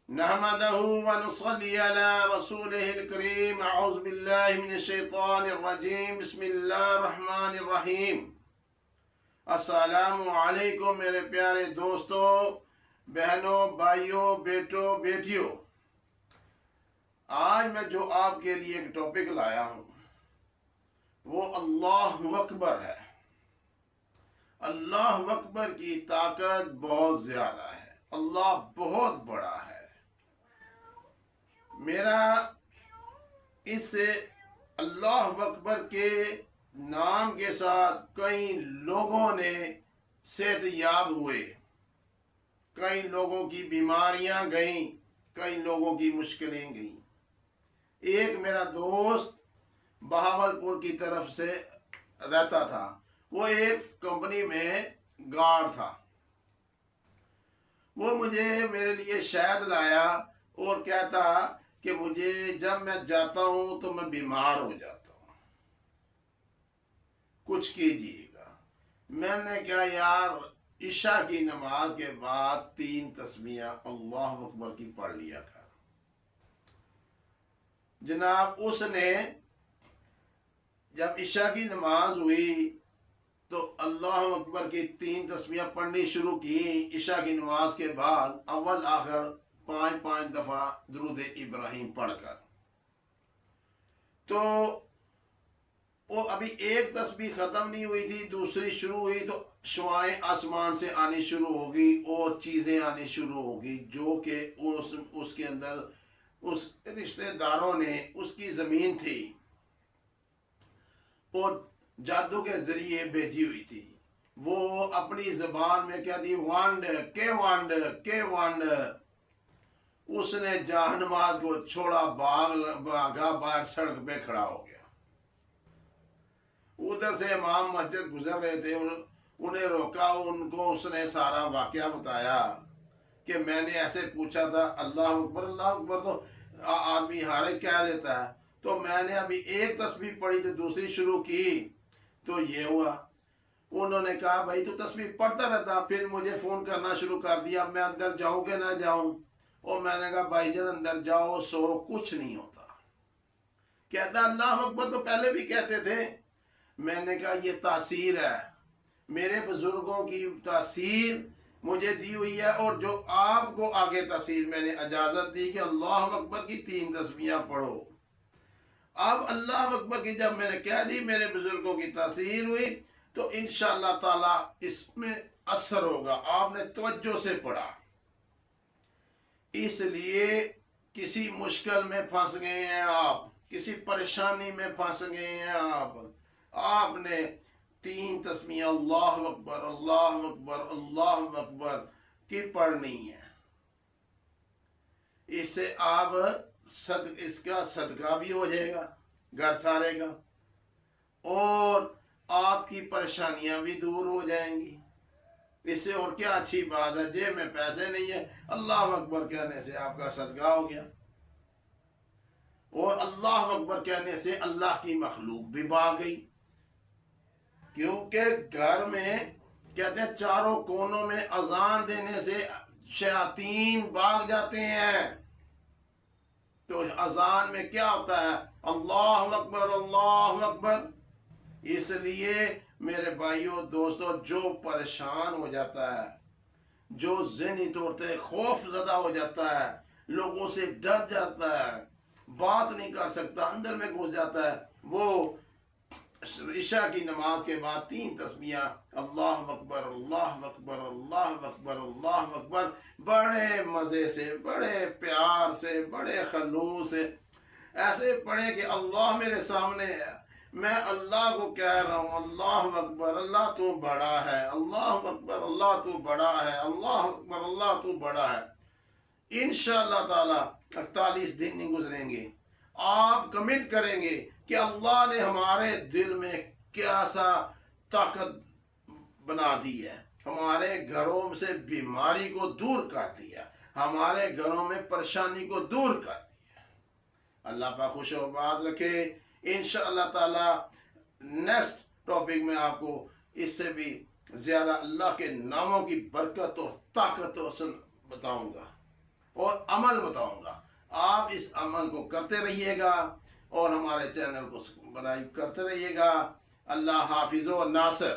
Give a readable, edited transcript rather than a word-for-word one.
نحمدہ ونصلی علی رسولہ الکریم اعوذ باللہ من الشیطان الرجیم بسم اللہ الرحمن الرحیم۔ السلام علیکم میرے پیارے دوستوں، بہنوں، بھائیوں، بیٹوں، بیٹیوں۔ آج میں جو آپ کے لیے ایک ٹاپک لایا ہوں وہ اللہ اکبر ہے۔ اللہ اکبر کی طاقت بہت زیادہ ہے، اللہ بہت بڑا ہے۔ میرا اس اللہ اکبر کے نام کے ساتھ کئی لوگوں نے صحت یاب ہوئے، کئی لوگوں کی بیماریاں گئیں، کئی لوگوں کی مشکلیں گئیں۔ ایک میرا دوست بہاولپور کی طرف سے رہتا تھا، وہ ایک کمپنی میں گارڈ تھا۔ وہ مجھے میرے لیے شہد لایا اور کہتا کہ مجھے جب میں جاتا ہوں تو میں بیمار ہو جاتا ہوں، کچھ کیجیے گا۔ میں نے کہا یار عشاء کی نماز کے بعد 3 تسبیحاں اللہ اکبر کی پڑھ لیا کر۔ جناب اس نے جب عشاء کی نماز ہوئی تو اللہ اکبر کی 3 تسبیحاں پڑھنی شروع کی۔ عشاء کی نماز کے بعد اول آخر 5 دفعہ درود ابراہیم پڑھ کر، تو وہ ابھی ایک تسبیح ختم نہیں ہوئی تھی، دوسری شروع ہوئی تو شعائیں آسمان سے آنی شروع ہو گئی اور چیزیں آنی شروع ہو گئی جو کہ اس کے اندر اس رشتہ داروں نے اس کی زمین تھی اور جادو کے ذریعے بھیجی ہوئی تھی۔ وہ اپنی زبان میں کہتی وانڈ کے وانڈ کے وانڈ۔ اس نے جہاں نماز کو چھوڑا، بھاگا باہر، سڑک پہ کھڑا ہو گیا۔ ادھر سے امام مسجد گزر رہے تھے، انہیں روکا، ان کو اس نے سارا واقعہ بتایا کہ میں نے ایسے پوچھا تھا اللہ اکبر تو آدمی ہارے کہہ دیتا ہے، تو میں نے ابھی ایک تسبیح پڑھی تو دوسری شروع کی تو یہ ہوا۔ انہوں نے کہا بھائی تو تسبیح پڑھتا رہتا، پھر مجھے فون کرنا شروع کر دیا میں اندر جاؤں کہ نہ جاؤں۔ اور میں نے کہا بھائی جان اندر جاؤ، سو کچھ نہیں ہوتا۔ کہتا اللہ اکبر تو پہلے بھی کہتے تھے۔ میں نے کہا یہ تاثیر ہے، میرے بزرگوں کی تاثیر مجھے دی ہوئی ہے، اور جو آپ کو آگے تاثیر میں نے اجازت دی کہ اللہ اکبر کی 3 تسبیحاں پڑھو۔ اب اللہ اکبر کی جب میں نے کہہ دی، میرے بزرگوں کی تاثیر ہوئی، تو انشاءاللہ تعالی اس میں اثر ہوگا۔ آپ نے توجہ سے پڑھا، اس لیے کسی مشکل میں پھنس گئے ہیں آپ، کسی پریشانی میں پھنس گئے ہیں آپ نے 3 تسبیحاں اللہ اکبر اللہ اکبر اللہ اکبر کی پڑھنی ہے۔ اس سے آپ اس کا صدقہ بھی ہو جائے گا گھر سارے کا، اور آپ کی پریشانیاں بھی دور ہو جائیں گی۔ اس سے اور کیا اچھی بات ہے، جیب میں پیسے نہیں ہے، اللہ اکبر کہنے سے آپ کا صدقہ ہو گیا، اور اللہ اکبر کہنے سے اللہ کی مخلوق بھی بھاگ گئی۔ کیونکہ گھر میں کہتے ہیں چاروں کونوں میں اذان دینے سے شیاطین بھاگ جاتے ہیں۔ تو اذان میں کیا ہوتا ہے اللہ اکبر اللہ اکبر۔ اس لیے میرے بھائیوں دوستوں، جو پریشان ہو جاتا ہے، جو ذہنی طور سے خوف زدہ ہو جاتا ہے، لوگوں سے ڈر جاتا ہے، بات نہیں کر سکتا، اندر میں گھس جاتا ہے، وہ عشاء کی نماز کے بعد 3 تسبیحاں اللہ اکبر اللہ اکبر اللہ اکبر اللہ اکبر بڑے مزے سے، بڑے پیار سے، بڑے خلوص سے ایسے پڑھیں کہ اللہ میرے سامنے ہے، میں اللہ کو کہہ رہا ہوں اللہ اکبر اللہ تو بڑا ہے، اللہ اکبر اللہ تو بڑا ہے، اللہ اکبر اللہ تو بڑا ہے۔ انشاءاللہ تعالی 48 دن نہیں گزریں گے، آپ کمنٹ کریں گے کہ اللہ نے ہمارے دل میں کیسا طاقت بنا دی ہے، ہمارے گھروں سے بیماری کو دور کر دیا، ہمارے گھروں میں پریشانی کو دور کر دیا۔ اللہ پاک خوش و آباد رکھے۔ انشاءاللہ تعالی نیکسٹ ٹاپک میں آپ کو اس سے بھی زیادہ اللہ کے ناموں کی برکت اور طاقت بتاؤں گا۔ اور عمل بتاؤں گا. آپ اس عمل کو کرتے رہیے گا اور ہمارے چینل کو سبسکرائب کرتے رہیے گا. اللہ حافظ و ناصر.